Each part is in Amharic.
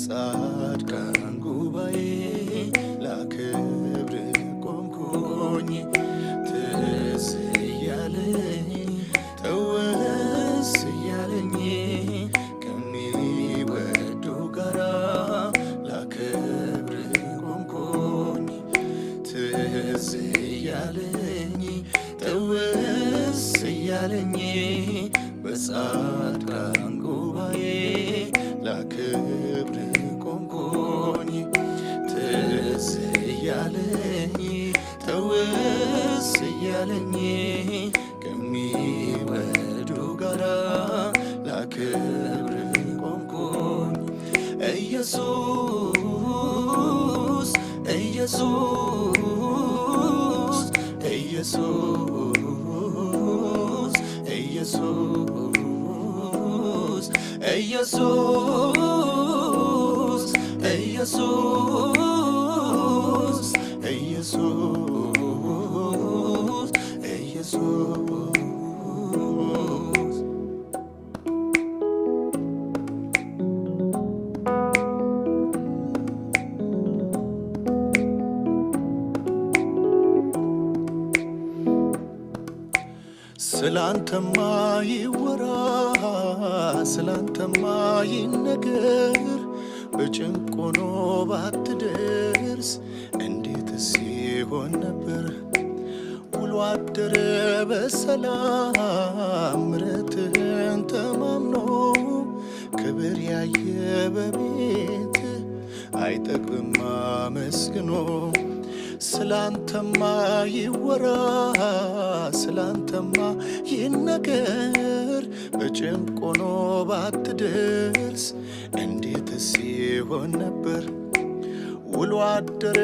ጻድቃን ጉባኤ ላከብር ቆምኩኝ ትዝ እያለኝ ተወስ እያለኝ ከሚወዱ ጋራ ላከብር ቆምኩኝ ትዝ እያለኝ ተወስ እያለኝ በጻድቃን ጉባኤ ላከብር ቆምኩኝ ትዝ እያለኝ ተወስ እያለኝ ከሚወዱ ጋራ ላከብር ቆምኩኝ ኢየሱስ ኢየሱስ ኢየሱስ ኢየሱስ ኢየሱስ ኢየሱስ ኢየሱስ ኢየሱስ ስላንተማ ይወራ ስላንተማ ይነገር በጭንቅ ሆኖ ባትደርስ እንዴትስ ይሆን ነበር ውሎ አደረ በሰላም ምሕረትህን ተማምኖ ክብር ያየ በቤት አይጠግብም አመስግኖ ስላንተማ ይወራ ስላንተማ ይነገር በጭንቅ ሆኖ ባትደርስ እንዴትስ ይሆን ነበር ውሎ አደረ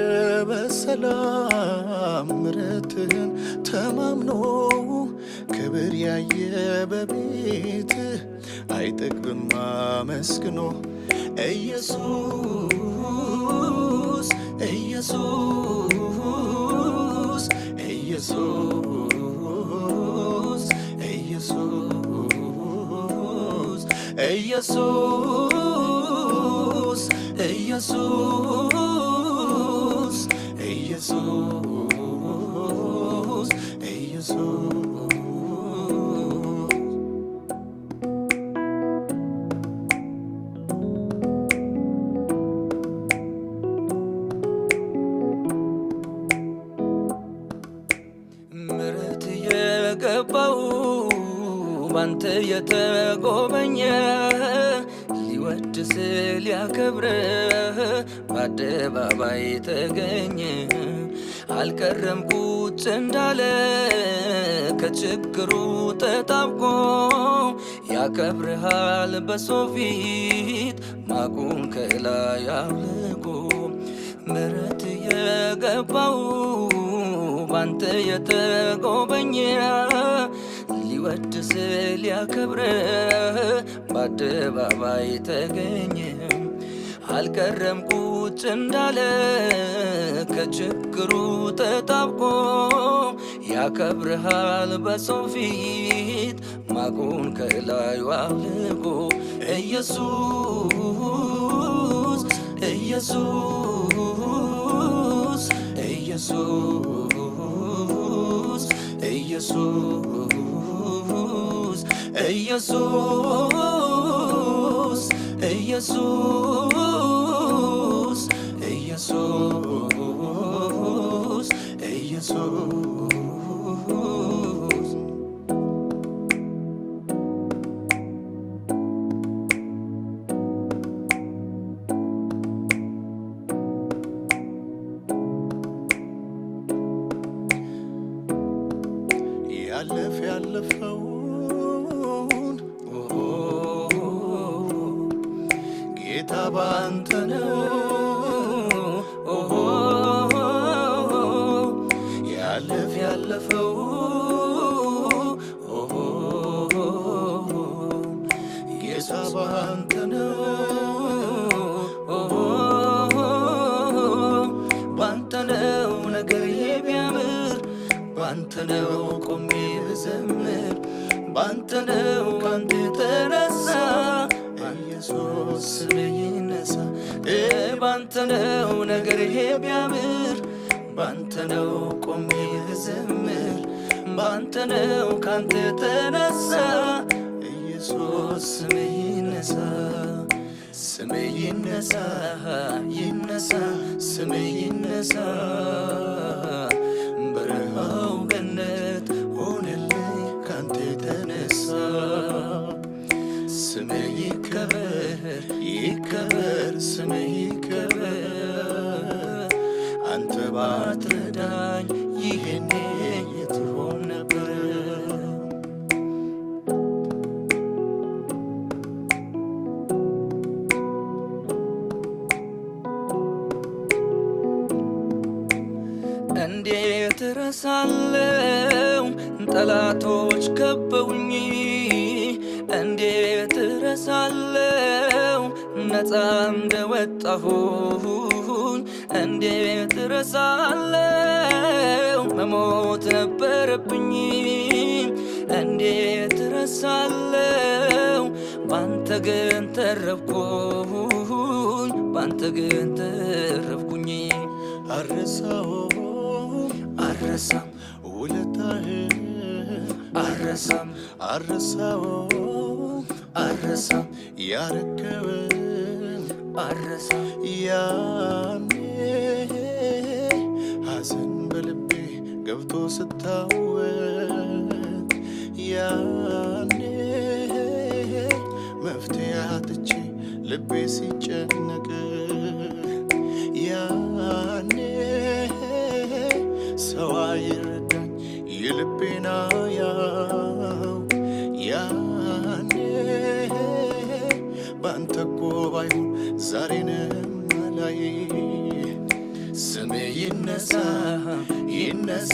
በሰላም ምሕረትህን ተማምኖ ክብር ያየ በቤት አይጠግብም አመስግኖ ኢየሱስ ኢየሱስ ኢየሱስ ኢየሱስ ኢየሱስ ኢየሱስ ኢየሱስ ኢየሱስ ገባው ባንተ የተጎበኘ ሊወድስ ሊያከብረ በአደባባይ ተገኘ አልቀረም ቁጭ እንዳለ ከችግሩ ተጣብቆ ያከብርሃል በሰው ፊት ማቁን ከላይ አውልቆ ምሕረት የገባው ባንተ የተጎበኘ ሊወድስ ሊያከብረ በአደባባይ ተገኘ አልቀረም ቁጭ እንዳለ ከችግሩ ተጣብቆ ያከብርሃል በሰው ፊት ማቁን ከላዩ አውልቆ ኢየሱስ ኢየሱስ ኢየሱስ ኢየሱስ ኢየሱስ ኢየሱስ ኢየሱስ ኢየሱስ ያለፈውን ጌታ ባንተ ነው ያለፈው ጌታ ባንተ ነው ባንተ ነው ነገሬ ቢያምር ባንተ ነው ቆሜ ብዘምር ባንተ ነው ካንተ የተነሳ ኢየሱስ ስምህ ይነሳ ባንተ ነው ነገሬ ቢያምር ባንተ ነው ቆሜ ብዘምር ባንተ ነው ካንተ የተነሳ ኢየሱስ ስምህ ይነሳ ስምህ ይነሳ ይነሳ ስምህ ይነሳ በረሃው ገነት ሆነልኝ ካንተ የተነሳ ስምህ ይከበር ይከበር ስምህ ይከበር አንተ ባትረዳኝ ይሄኔ የት ሆን ነበር እንዴት ረሳለው ጠላቶች ከበውኝ እንዴት ረሳለው ነፃ እንደወጣሁኝ እንዴት ረሳለው መሞት ነበረብኝ እንዴት ረሳለው ባንተ ግን ተረፍኩኝ ባንተ ግን ተረፍኩኝ አረሳም ውለታህን አረሳም ያረከውን ያኔ ሐዘን በልቤ ገብቶ ስታወቅ ያኔ መፍትሄ አጥቼ ልቤ ሲጨነቅ ያኔ ሰው አይረዳኝ የልቤን አያው ያኔ ባንተ እኮ ባይሆን ዛሬንም አላይ ስምህ ይነሳ ይነሳ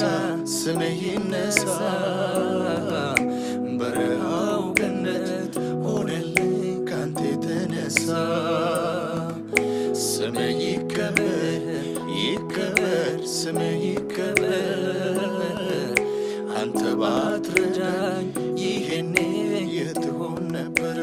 ስምህ ይነሳ በረሃው ገነት ሆነልኝ ካንተ የተነሳ ስምህ ይከበር ይከበር ስምህ ይከበር አንተ ባትረዳኝ ይሄኔ የት ሆን ነበር